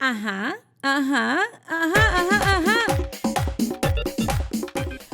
Ajá, ajá, ajá, ajá, ajá.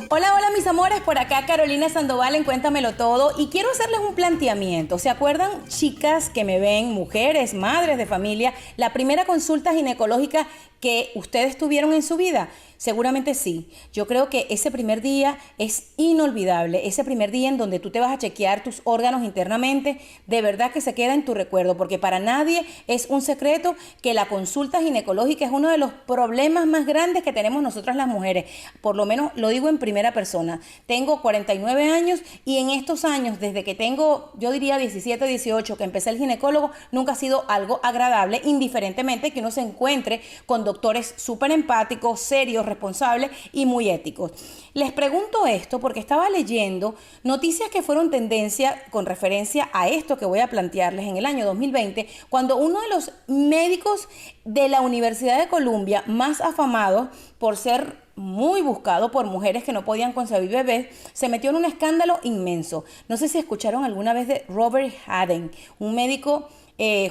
Hola, hola mis amores, por acá Carolina Sandoval en Cuéntamelo Todo y quiero hacerles un planteamiento. ¿Se acuerdan, chicas que me ven, mujeres, madres de familia, la primera consulta ginecológica que ustedes tuvieron en su vida? Seguramente sí. Yo creo que ese primer día es inolvidable, ese primer día en donde tú te vas a chequear tus órganos internamente, de verdad que se queda en tu recuerdo, porque para nadie es un secreto que la consulta ginecológica es uno de los problemas más grandes que tenemos nosotras las mujeres. Por lo menos lo digo en primera persona. Tengo 49 años y en estos años, desde que tengo, yo diría 17, 18, que empecé el ginecólogo, nunca ha sido algo agradable, indiferentemente que uno se encuentre con doctores súper empáticos, serios, responsables y muy éticos. Les pregunto esto porque estaba leyendo noticias que fueron tendencia con referencia a esto que voy a plantearles en el año 2020, cuando uno de los médicos de la Universidad de Columbia, más afamados por ser muy buscado por mujeres que no podían concebir bebés, se metió en un escándalo inmenso. No sé si escucharon alguna vez de Robert Haden, un médico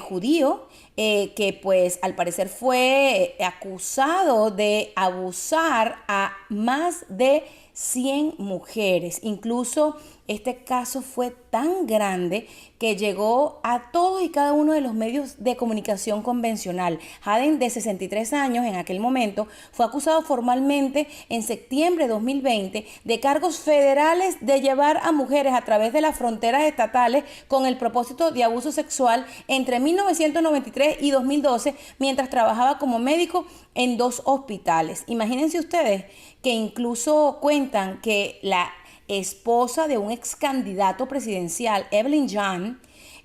judío que pues al parecer fue acusado de abusar a más de 100 mujeres. Incluso este caso fue tan grande que llegó a todos y cada uno de los medios de comunicación convencional. Haden, de 63 años en aquel momento, fue acusado formalmente en septiembre de 2020 de cargos federales de llevar a mujeres a través de las fronteras estatales con el propósito de abuso sexual entre 1993 y 2012 mientras trabajaba como médico en 2 hospitales. Imagínense ustedes que incluso cuentan que la esposa de un ex candidato presidencial, Evelyn John,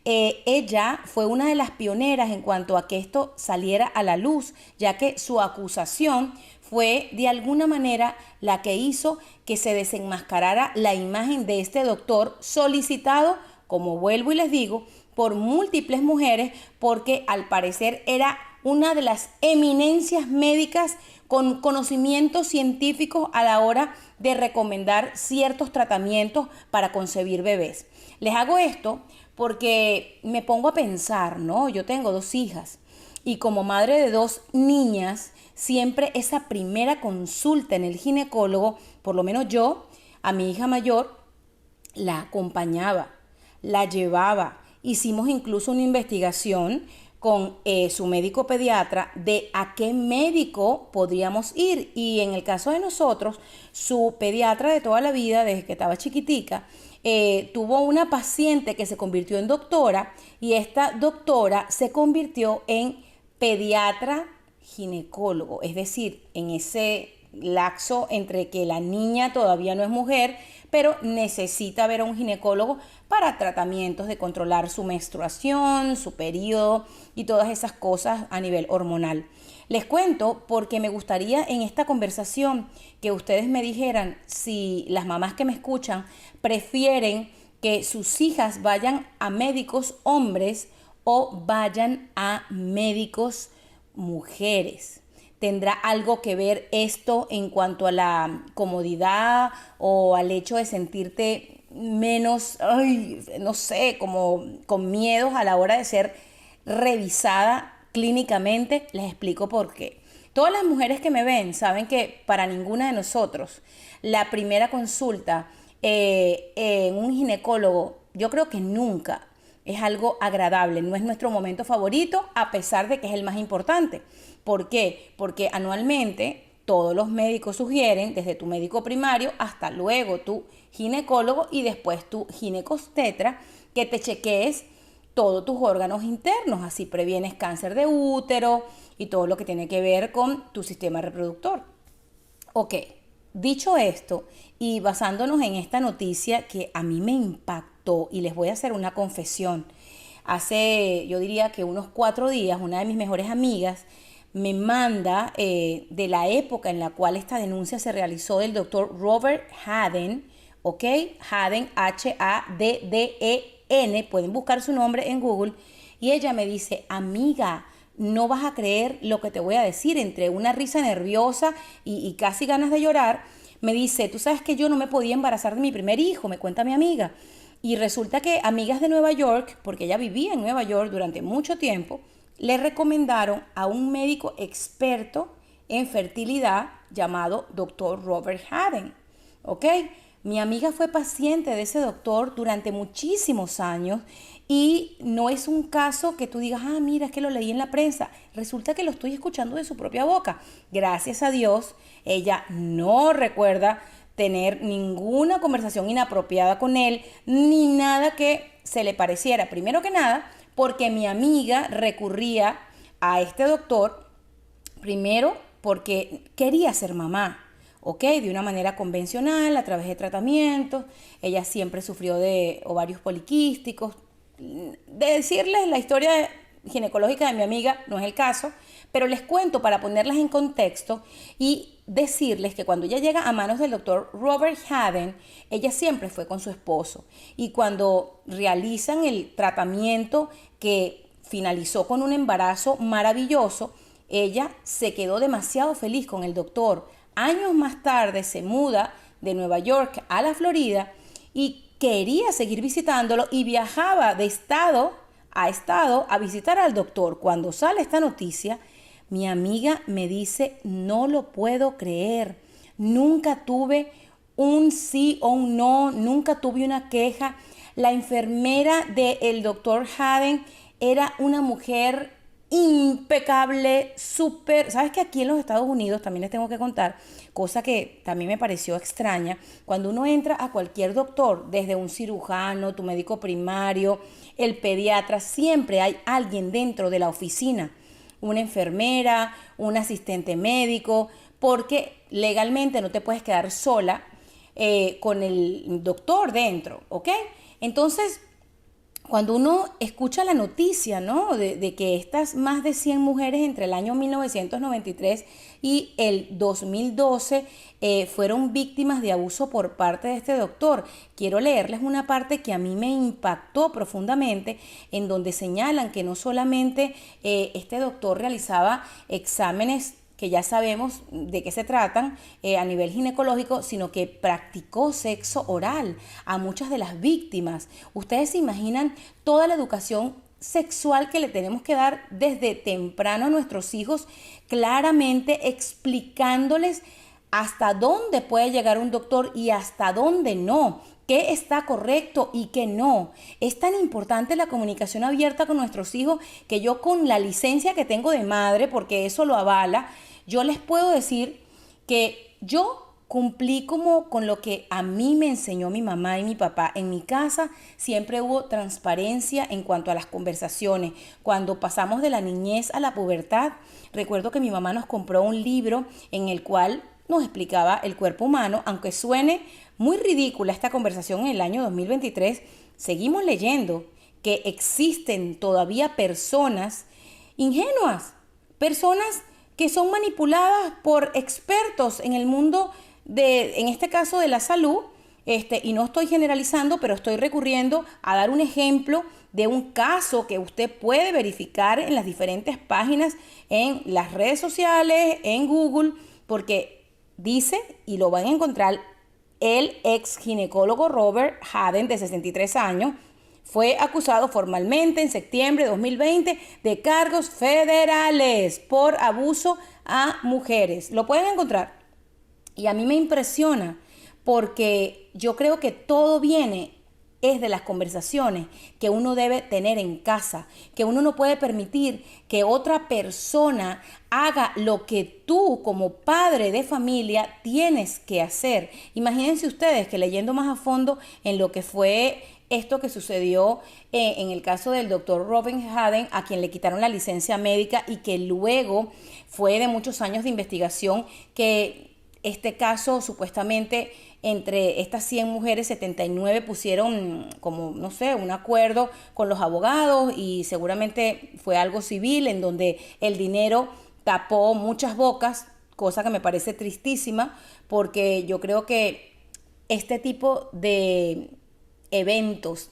ella fue una de las pioneras en cuanto a que esto saliera a la luz, ya que su acusación fue de alguna manera la que hizo que se desenmascarara la imagen de este doctor solicitado, como vuelvo y les digo, por múltiples mujeres, porque al parecer era una de las eminencias médicas con conocimientos científicos a la hora de recomendar ciertos tratamientos para concebir bebés. Les hago esto porque me pongo a pensar, ¿no? Yo tengo 2 hijas y como madre de 2 niñas, siempre esa primera consulta en el ginecólogo, por lo menos yo, a mi hija mayor, la acompañaba, la llevaba. Hicimos incluso una investigación con su médico pediatra de a qué médico podríamos ir. Y en el caso de nosotros, su pediatra de toda la vida, desde que estaba chiquitica, tuvo una paciente que se convirtió en doctora y esta doctora se convirtió en pediatra ginecólogo. Es decir, en ese lapso entre que la niña todavía no es mujer, pero necesita ver a un ginecólogo para tratamientos de controlar su menstruación, su periodo y todas esas cosas a nivel hormonal. Les cuento porque me gustaría en esta conversación que ustedes me dijeran si las mamás que me escuchan prefieren que sus hijas vayan a médicos hombres o vayan a médicos mujeres. ¿Tendrá algo que ver esto en cuanto a la comodidad o al hecho de sentirte menos, no sé, como con miedos a la hora de ser revisada clínicamente? Les explico por qué. Todas las mujeres que me ven saben que para ninguna de nosotros la primera consulta en un ginecólogo, yo creo que nunca es algo agradable, no es nuestro momento favorito, a pesar de que es el más importante. ¿Por qué? Porque anualmente todos los médicos sugieren, desde tu médico primario hasta luego tu ginecólogo y después tu ginecobstetra, que te chequees todos tus órganos internos, así previenes cáncer de útero y todo lo que tiene que ver con tu sistema reproductor. Ok, dicho esto y basándonos en esta noticia que a mí me impactó, y les voy a hacer una confesión. Hace, yo diría que unos 4 días, una de mis mejores amigas me manda de la época en la cual esta denuncia se realizó del doctor Robert Haden, ¿ok? Haden, H-A-D-D-E-N, pueden buscar su nombre en Google, y ella me dice, amiga, no vas a creer lo que te voy a decir, entre una risa nerviosa y casi ganas de llorar, me dice, tú sabes que yo no me podía embarazar de mi primer hijo, me cuenta mi amiga. Y resulta que amigas de Nueva York, porque ella vivía en Nueva York durante mucho tiempo, le recomendaron a un médico experto en fertilidad llamado Dr. Robert Haden. ¿Ok? Mi amiga fue paciente de ese doctor durante muchísimos años y no es un caso que tú digas, ah, mira, es que lo leí en la prensa. Resulta que lo estoy escuchando de su propia boca. Gracias a Dios, ella no recuerda tener ninguna conversación inapropiada con él, ni nada que se le pareciera. Primero que nada, porque mi amiga recurría a este doctor, primero porque quería ser mamá. ¿Ok? De una manera convencional, a través de tratamientos. Ella siempre sufrió de ovarios poliquísticos. De decirles la historia ginecológica de mi amiga no es el caso, pero les cuento para ponerlas en contexto y decirles que cuando ella llega a manos del doctor Robert Haden, ella siempre fue con su esposo. Y cuando realizan el tratamiento que finalizó con un embarazo maravilloso, ella se quedó demasiado feliz con el doctor. Años más tarde se muda de Nueva York a la Florida y quería seguir visitándolo y viajaba de estado a visitar al doctor. Cuando sale esta noticia, mi amiga me dice, no lo puedo creer, nunca tuve un sí o un no, nunca tuve una queja. La enfermera del doctor Haden era una mujer impecable, súper. Sabes que aquí en los Estados Unidos también les tengo que contar, cosa que también me pareció extraña, cuando uno entra a cualquier doctor, desde un cirujano, tu médico primario, el pediatra, siempre hay alguien dentro de la oficina, una enfermera, un asistente médico, porque legalmente no te puedes quedar sola con el doctor dentro, ¿ok? Entonces, cuando uno escucha la noticia, ¿no? de que estas más de 100 mujeres entre el año 1993 y el 2012 fueron víctimas de abuso por parte de este doctor, quiero leerles una parte que a mí me impactó profundamente, en donde señalan que no solamente este doctor realizaba exámenes que ya sabemos de qué se tratan a nivel ginecológico, sino que practicó sexo oral a muchas de las víctimas. Ustedes se imaginan toda la educación sexual que le tenemos que dar desde temprano a nuestros hijos, claramente explicándoles hasta dónde puede llegar un doctor y hasta dónde no, qué está correcto y qué no. Es tan importante la comunicación abierta con nuestros hijos que yo, con la licencia que tengo de madre, porque eso lo avala, yo les puedo decir que yo cumplí como con lo que a mí me enseñó mi mamá y mi papá. En mi casa siempre hubo transparencia en cuanto a las conversaciones. Cuando pasamos de la niñez a la pubertad, recuerdo que mi mamá nos compró un libro en el cual nos explicaba el cuerpo humano. Aunque suene muy ridícula esta conversación en el año 2023, seguimos leyendo que existen todavía personas ingenuas, personas que son manipuladas por expertos en el mundo en este caso de la salud, y no estoy generalizando, pero estoy recurriendo a dar un ejemplo de un caso que usted puede verificar en las diferentes páginas, en las redes sociales, en Google, porque dice, y lo van a encontrar, el ex ginecólogo Robert Haden, de 63 años, fue acusado formalmente en septiembre de 2020 de cargos federales por abuso a mujeres. Lo pueden encontrar. Y a mí me impresiona porque yo creo que todo viene es de las conversaciones que uno debe tener en casa, que uno no puede permitir que otra persona haga lo que tú como padre de familia tienes que hacer. Imagínense ustedes que, leyendo más a fondo en lo que fue esto que sucedió en el caso del doctor Robert Haden, a quien le quitaron la licencia médica y que luego fue de muchos años de investigación, que este caso supuestamente entre estas 100 mujeres, 79 pusieron como, no sé, un acuerdo con los abogados, y seguramente fue algo civil en donde el dinero tapó muchas bocas, cosa que me parece tristísima, porque yo creo que este tipo de eventos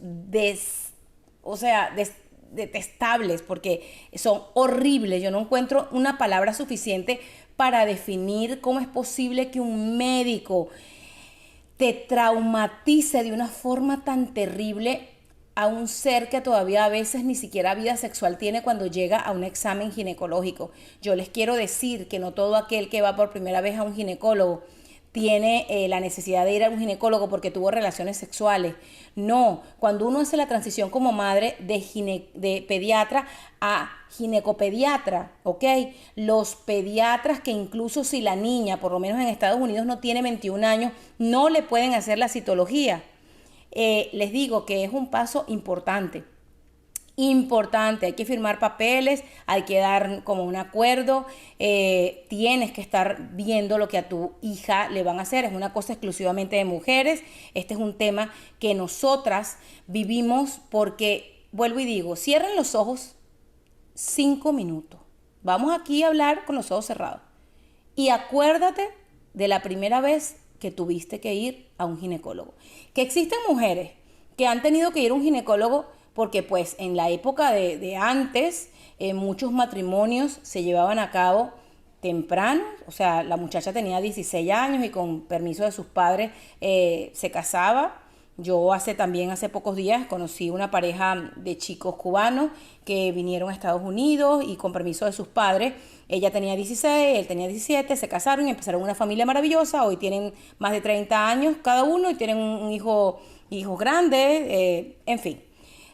detestables, porque son horribles. Yo no encuentro una palabra suficiente para definir cómo es posible que un médico te traumatice de una forma tan terrible a un ser que todavía a veces ni siquiera vida sexual tiene cuando llega a un examen ginecológico. Yo les quiero decir que no todo aquel que va por primera vez a un ginecólogo tiene la necesidad de ir a un ginecólogo porque tuvo relaciones sexuales. No, cuando uno hace la transición como madre de pediatra a ginecopediatra, ¿ok? Los pediatras que incluso si la niña, por lo menos en Estados Unidos, no tiene 21 años, no le pueden hacer la citología. Les digo que es un paso importante. Importante, hay que firmar papeles, hay que dar como un acuerdo, tienes que estar viendo lo que a tu hija le van a hacer, es una cosa exclusivamente de mujeres, este es un tema que nosotras vivimos porque, vuelvo y digo, cierren los ojos 5 minutos, vamos aquí a hablar con los ojos cerrados y acuérdate de la primera vez que tuviste que ir a un ginecólogo, que existen mujeres que han tenido que ir a un ginecólogo porque pues en la época de antes muchos matrimonios se llevaban a cabo temprano, o sea, la muchacha tenía 16 años y con permiso de sus padres se casaba. Yo hace pocos días conocí una pareja de chicos cubanos que vinieron a Estados Unidos y con permiso de sus padres, ella tenía 16, él tenía 17, se casaron y empezaron una familia maravillosa, hoy tienen más de 30 años cada uno y tienen un hijos grandes, en fin.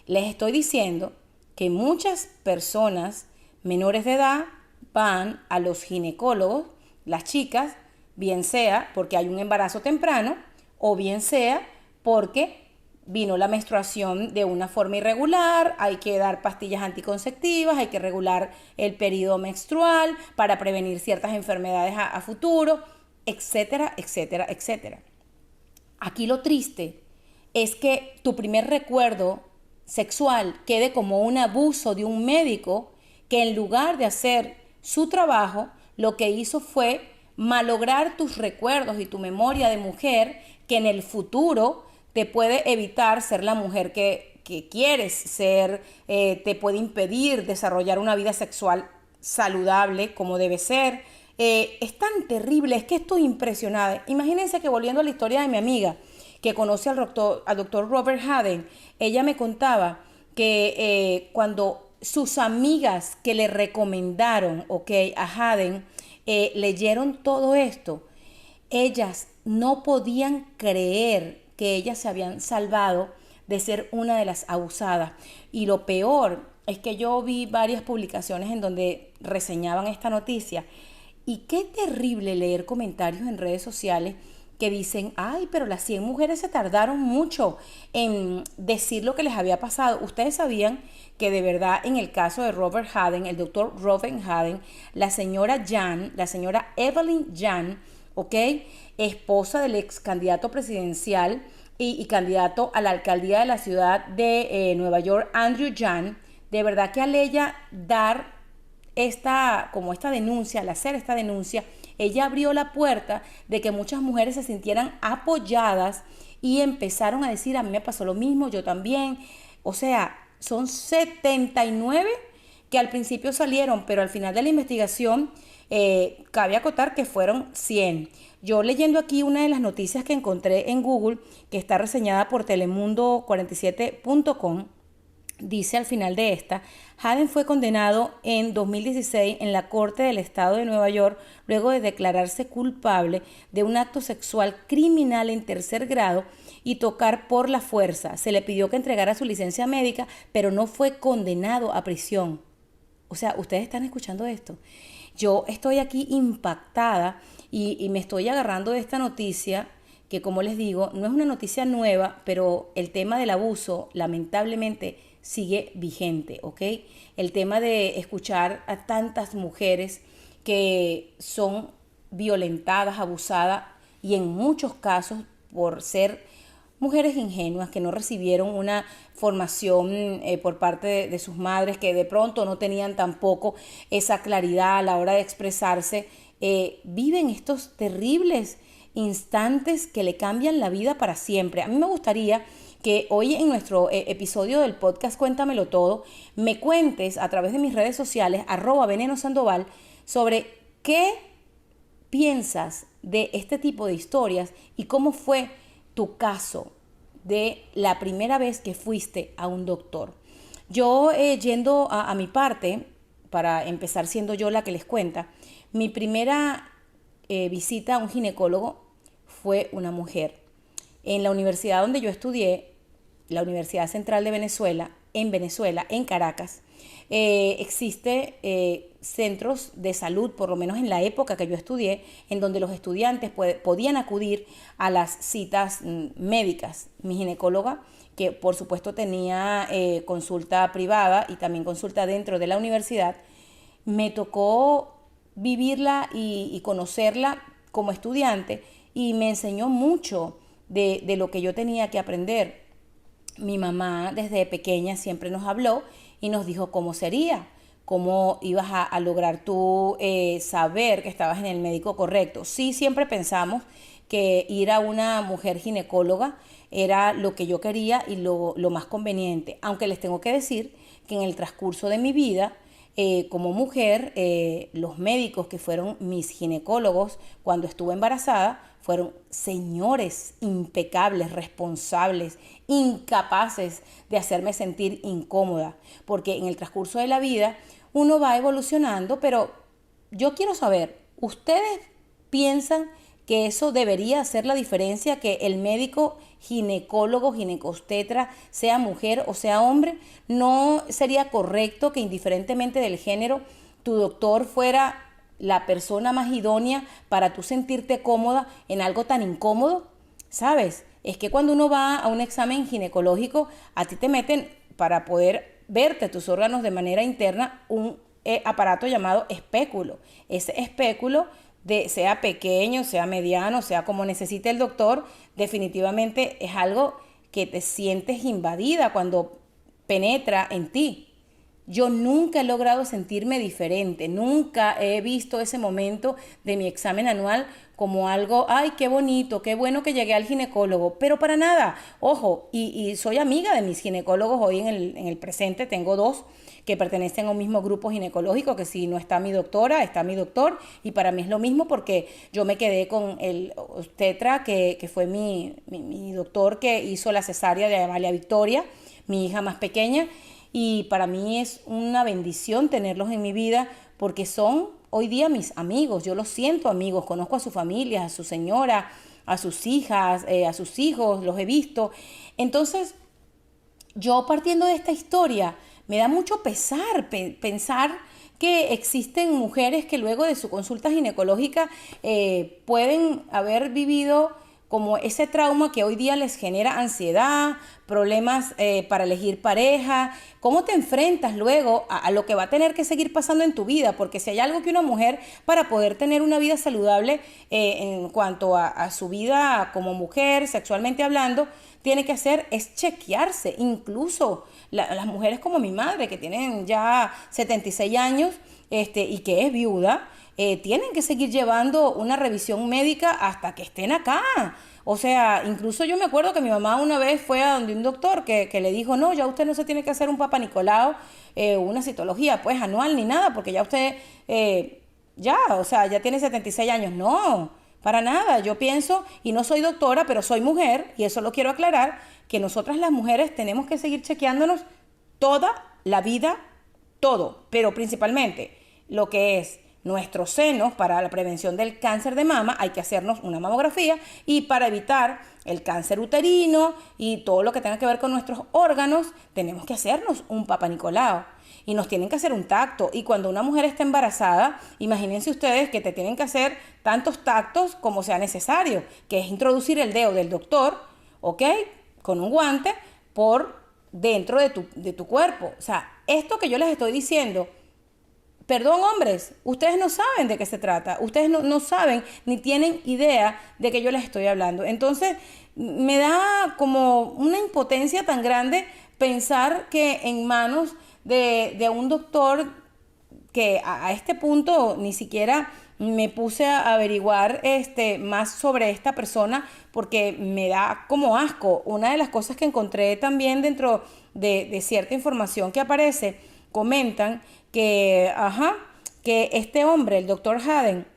Les estoy diciendo que muchas personas menores de edad van a los ginecólogos, las chicas, bien sea porque hay un embarazo temprano o bien sea porque vino la menstruación de una forma irregular, hay que dar pastillas anticonceptivas, hay que regular el periodo menstrual para prevenir ciertas enfermedades a futuro, etcétera, etcétera, etcétera. Aquí lo triste es que tu primer recuerdo sexual quede como un abuso de un médico que en lugar de hacer su trabajo, lo que hizo fue malograr tus recuerdos y tu memoria de mujer que en el futuro te puede evitar ser la mujer que quieres ser, te puede impedir desarrollar una vida sexual saludable como debe ser. Es tan terrible, es que estoy impresionada. Imagínense que volviendo a la historia de mi amiga, que conoce al doctor Robert Haden, ella me contaba que cuando sus amigas que le recomendaron, a Haden, leyeron todo esto, ellas no podían creer que ellas se habían salvado de ser una de las abusadas. Y lo peor es que yo vi varias publicaciones en donde reseñaban esta noticia. Y qué terrible leer comentarios en redes sociales que dicen, ay, pero las 100 mujeres se tardaron mucho en decir lo que les había pasado. Ustedes sabían que de verdad en el caso de Robert Haden, el doctor Robert Haden, la señora Evelyn Jan, esposa del ex candidato presidencial y candidato a la alcaldía de la ciudad de Nueva York, Andrew Jan, de verdad que al ella dar esta denuncia, al hacer esta denuncia, ella abrió la puerta de que muchas mujeres se sintieran apoyadas y empezaron a decir, a mí me pasó lo mismo, yo también. O sea, son 79 que al principio salieron, pero al final de la investigación cabe acotar que fueron 100. Yo leyendo aquí una de las noticias que encontré en Google, que está reseñada por telemundo47.com, dice al final de esta, Haden fue condenado en 2016 en la Corte del Estado de Nueva York luego de declararse culpable de un acto sexual criminal en tercer grado y tocar por la fuerza. Se le pidió que entregara su licencia médica, pero no fue condenado a prisión. O sea, ustedes están escuchando esto. Yo estoy aquí impactada y me estoy agarrando de esta noticia que, como les digo, no es una noticia nueva, pero el tema del abuso, lamentablemente, sigue vigente, ¿ok? El tema de escuchar a tantas mujeres que son violentadas, abusadas y en muchos casos por ser mujeres ingenuas que no recibieron una formación por parte de sus madres, que de pronto no tenían tampoco esa claridad a la hora de expresarse, viven estos terribles instantes que le cambian la vida para siempre. A mí me gustaría que hoy en nuestro episodio del podcast Cuéntamelo Todo, me cuentes a través de mis redes sociales, @venenosandoval, sobre qué piensas de este tipo de historias y cómo fue tu caso. de la primera vez que fuiste a un doctor. Yo, yendo a mi parte, para empezar siendo yo la que les cuenta, mi primera visita a un ginecólogo fue una mujer. En la universidad donde yo estudié, la Universidad Central de Venezuela, en Caracas, existe centros de salud, por lo menos en la época que yo estudié, en donde los estudiantes podían acudir a las citas médicas. Mi ginecóloga, que por supuesto tenía consulta privada y también consulta dentro de la universidad, me tocó vivirla y conocerla como estudiante y me enseñó mucho de lo que yo tenía que aprender. Mi mamá desde pequeña siempre nos habló y nos dijo cómo sería, cómo ibas a lograr tú saber que estabas en el médico correcto. Sí, siempre pensamos que ir a una mujer ginecóloga era lo que yo quería y lo más conveniente, aunque les tengo que decir que en el transcurso de mi vida, como mujer, los médicos que fueron mis ginecólogos cuando estuve embarazada fueron señores impecables, responsables, incapaces de hacerme sentir incómoda, porque en el transcurso de la vida uno va evolucionando, pero yo quiero saber, ¿ustedes piensan que eso debería hacer la diferencia, que el médico ginecólogo, ginecostetra, sea mujer o sea hombre? ¿No sería correcto que indiferentemente del género, tu doctor fuera la persona más idónea para tú sentirte cómoda en algo tan incómodo? ¿Sabes? Es que cuando uno va a un examen ginecológico, a ti te meten para poder verte tus órganos de manera interna un aparato llamado espéculo. Ese espéculo, sea pequeño, sea mediano, sea como necesite el doctor, definitivamente es algo que te sientes invadida cuando penetra en ti. Yo nunca he logrado sentirme diferente, nunca he visto ese momento de mi examen anual como algo, ay, qué bonito, qué bueno que llegué al ginecólogo, pero para nada. Ojo, y soy amiga de mis ginecólogos hoy en el presente, tengo dos que pertenecen a un mismo grupo ginecológico, que si no está mi doctora, está mi doctor, y para mí es lo mismo porque yo me quedé con el obstetra, que fue mi doctor que hizo la cesárea de Amalia Victoria, mi hija más pequeña, y para mí es una bendición tenerlos en mi vida porque son hoy día mis amigos, yo los siento amigos, conozco a su familia, a su señora, a sus hijas, a sus hijos, los he visto. Entonces, yo partiendo de esta historia, me da mucho pesar pensar que existen mujeres que luego de su consulta ginecológica pueden haber vivido como ese trauma que hoy día les genera ansiedad, problemas para elegir pareja. ¿Cómo te enfrentas luego a lo que va a tener que seguir pasando en tu vida? Porque si hay algo que una mujer, para poder tener una vida saludable en cuanto a su vida como mujer, sexualmente hablando, tiene que hacer es chequearse. Incluso las mujeres como mi madre, que tienen ya 76 años y que es viuda, tienen que seguir llevando una revisión médica hasta que estén acá. O sea, incluso yo me acuerdo que mi mamá una vez fue a donde un doctor que le dijo, no, ya usted no se tiene que hacer un Papa Nicolau, una citología pues anual ni nada, porque ya usted, o sea, ya tiene 76 años. No, para nada. Yo pienso, y no soy doctora, pero soy mujer, y eso lo quiero aclarar, que nosotras las mujeres tenemos que seguir chequeándonos toda la vida, todo, pero principalmente lo que es nuestros senos. Para la prevención del cáncer de mama hay que hacernos una mamografía, y para evitar el cáncer uterino y todo lo que tenga que ver con nuestros órganos tenemos que hacernos un Papa Nicolau y nos tienen que hacer un tacto. Y cuando una mujer está embarazada, imagínense ustedes que te tienen que hacer tantos tactos como sea necesario, que es introducir el dedo del doctor, ¿ok?, con un guante por dentro de tu cuerpo. O sea, esto que yo les estoy diciendo, perdón, hombres, ustedes no saben de qué se trata, ustedes no saben ni tienen idea de que yo les estoy hablando. Entonces, me da como una impotencia tan grande pensar que en manos de un doctor que a este punto ni siquiera me puse a averiguar más sobre esta persona porque me da como asco. Una de las cosas que encontré también dentro de cierta información que aparece, comentan que este hombre, el doctor Haden,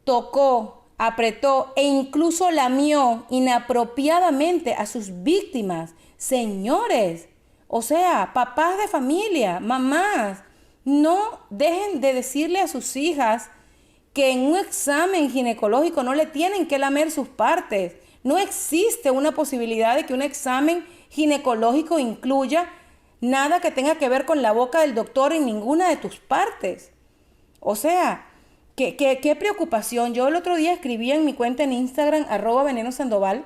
tocó apretó e incluso lamió inapropiadamente a sus víctimas. Señores, o sea, papás de familia, mamás, no dejen de decirle a sus hijas que en un examen ginecológico no le tienen que lamer sus partes. No existe una posibilidad de que un examen ginecológico incluya nada que tenga que ver con la boca del doctor en ninguna de tus partes. O sea, qué preocupación. Yo el otro día escribí en mi cuenta en Instagram, @venenosandoval,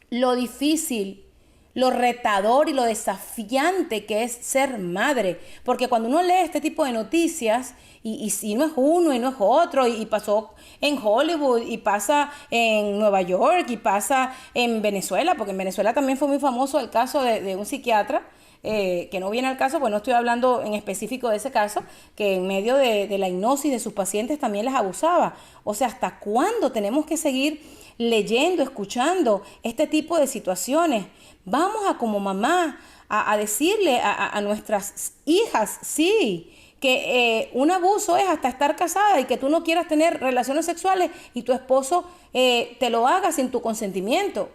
lo difícil, lo retador y lo desafiante que es ser madre. Porque cuando uno lee este tipo de noticias, y si no es uno y no es otro, y pasó en Hollywood, y pasa en Nueva York, y pasa en Venezuela, porque en Venezuela también fue muy famoso el caso de un psiquiatra, que no viene al caso, pues no estoy hablando en específico de ese caso, que en medio de la hipnosis de sus pacientes también las abusaba. O sea, ¿hasta cuándo tenemos que seguir leyendo, escuchando este tipo de situaciones? Vamos a como mamá a decirle a nuestras hijas, sí, que un abuso es hasta estar casada y que tú no quieras tener relaciones sexuales y tu esposo te lo haga sin tu consentimiento.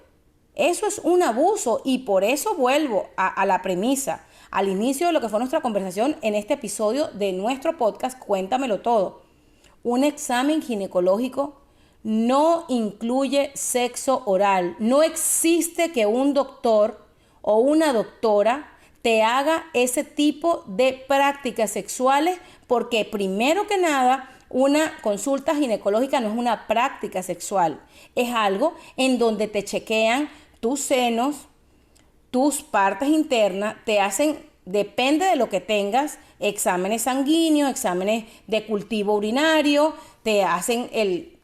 Eso es un abuso y por eso vuelvo a la premisa, al inicio de lo que fue nuestra conversación en este episodio de nuestro podcast Cuéntamelo Todo. Un examen ginecológico no incluye sexo oral. No existe que un doctor o una doctora te haga ese tipo de prácticas sexuales porque primero que nada, una consulta ginecológica no es una práctica sexual. Es algo en donde te chequean tus senos, tus partes internas, te hacen, depende de lo que tengas, exámenes sanguíneos, exámenes de cultivo urinario, te hacen el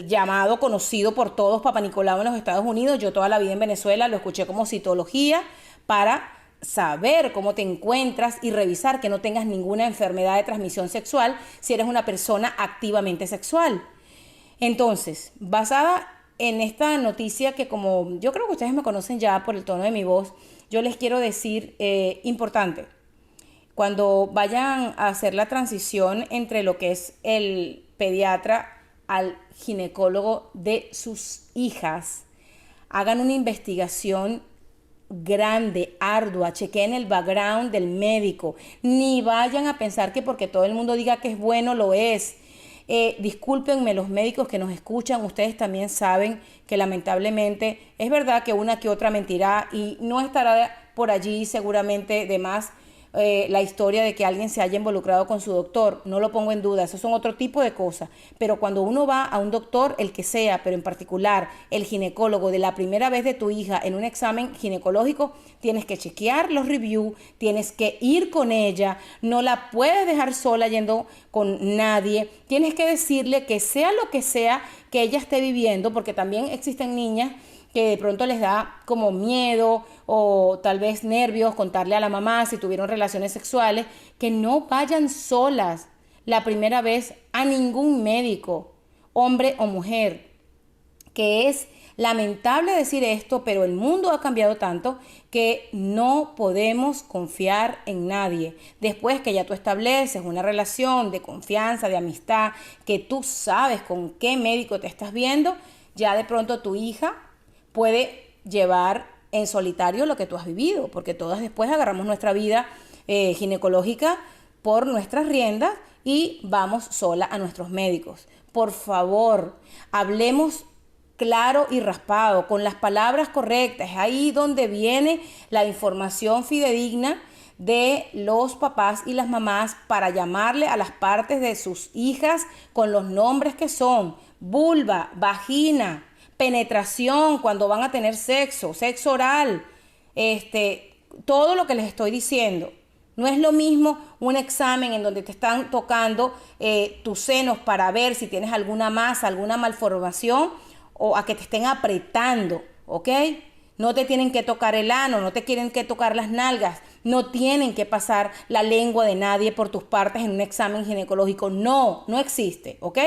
llamado conocido por todos Papá Nicolau en los Estados Unidos. Yo toda la vida en Venezuela lo escuché como citología para saber cómo te encuentras y revisar que no tengas ninguna enfermedad de transmisión sexual si eres una persona activamente sexual. Entonces, basada en esta noticia que como yo creo que ustedes me conocen ya por el tono de mi voz, yo les quiero decir, importante, cuando vayan a hacer la transición entre lo que es el pediatra al ginecólogo de sus hijas, hagan una investigación grande, ardua, chequeen el background del médico, ni vayan a pensar que porque todo el mundo diga que es bueno, lo es. Discúlpenme los médicos que nos escuchan, ustedes también saben que lamentablemente es verdad que una que otra mentirá y no estará por allí seguramente de más la historia de que alguien se haya involucrado con su doctor, no lo pongo en duda, esos son otro tipo de cosas, pero cuando uno va a un doctor, el que sea, pero en particular el ginecólogo de la primera vez de tu hija en un examen ginecológico, tienes que chequear los reviews, tienes que ir con ella, no la puedes dejar sola yendo con nadie, tienes que decirle que sea lo que sea que ella esté viviendo, porque también existen niñas que de pronto les da como miedo o tal vez nervios contarle a la mamá si tuvieron relaciones sexuales, que no vayan solas la primera vez a ningún médico, hombre o mujer, que es lamentable decir esto, pero el mundo ha cambiado tanto que no podemos confiar en nadie. Después que ya tú estableces una relación de confianza, de amistad, que tú sabes con qué médico te estás viendo, ya de pronto tu hija puede llevar en solitario lo que tú has vivido, porque todas después agarramos nuestra vida ginecológica por nuestras riendas y vamos sola a nuestros médicos. Por favor, hablemos claro y raspado, con las palabras correctas. Es ahí donde viene la información fidedigna de los papás y las mamás para llamarle a las partes de sus hijas con los nombres que son: vulva, vagina, penetración cuando van a tener sexo, sexo oral, todo lo que les estoy diciendo. No es lo mismo un examen en donde te están tocando tus senos para ver si tienes alguna masa, alguna malformación, o a que te estén apretando, ¿ok? No te tienen que tocar el ano, no te tienen que tocar las nalgas, no tienen que pasar la lengua de nadie por tus partes en un examen ginecológico. No, no existe, ¿ok?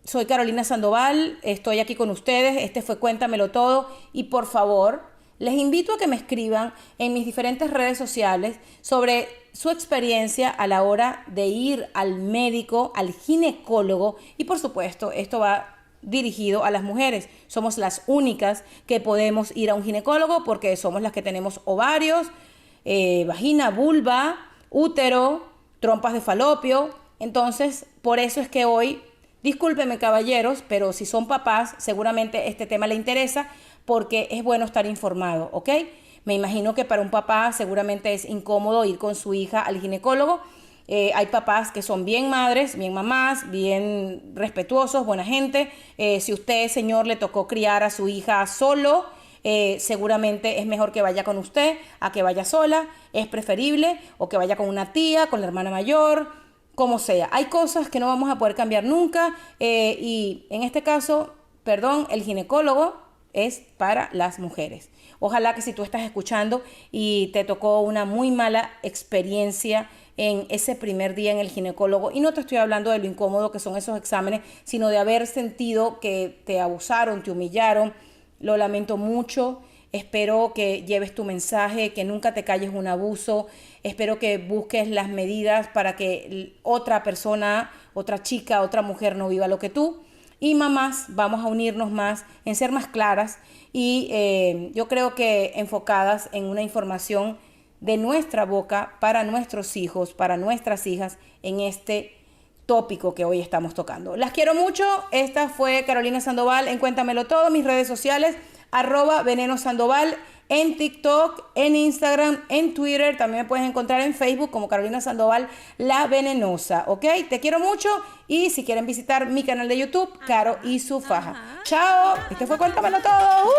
Soy Carolina Sandoval, estoy aquí con ustedes, este fue Cuéntamelo Todo y por favor, Les invito a que me escriban en mis diferentes redes sociales sobre su experiencia a la hora de ir al médico, al ginecólogo, y por supuesto esto va dirigido a las mujeres. Somos las únicas que podemos ir a un ginecólogo porque somos las que tenemos ovarios, vagina, vulva, útero, trompas de falopio. Entonces, por eso es que hoy, discúlpenme caballeros, pero si son papás, seguramente este tema le interesa porque es bueno estar informado, ¿ok? Me imagino que para un papá seguramente es incómodo ir con su hija al ginecólogo. Hay papás que son bien madres, bien mamás, bien respetuosos, buena gente. Si usted, señor, le tocó criar a su hija solo, seguramente es mejor que vaya con usted a que vaya sola. Es preferible, o que vaya con una tía, con la hermana mayor, como sea. Hay cosas que no vamos a poder cambiar nunca, y en este caso, perdón, el ginecólogo es para las mujeres. Ojalá que si tú estás escuchando y te tocó una muy mala experiencia en ese primer día en el ginecólogo, y no te estoy hablando de lo incómodo que son esos exámenes, sino de haber sentido que te abusaron, te humillaron, lo lamento mucho. Espero que lleves tu mensaje, que nunca te calles un abuso. Espero que busques las medidas para que otra persona, otra chica, otra mujer no viva lo que tú. Y mamás, vamos a unirnos más en ser más claras y yo creo que enfocadas en una información de nuestra boca para nuestros hijos, para nuestras hijas, en este tópico que hoy estamos tocando. Las quiero mucho. Esta fue Carolina Sandoval en Cuéntamelo Todo. Mis redes sociales, @Veneno Sandoval, en TikTok, en Instagram, en Twitter. También me puedes encontrar en Facebook como Carolina Sandoval, la venenosa, ¿ok? Te quiero mucho, y si quieren visitar mi canal de YouTube, Caro y su faja. Chao, este fue Cuéntamelo Todo.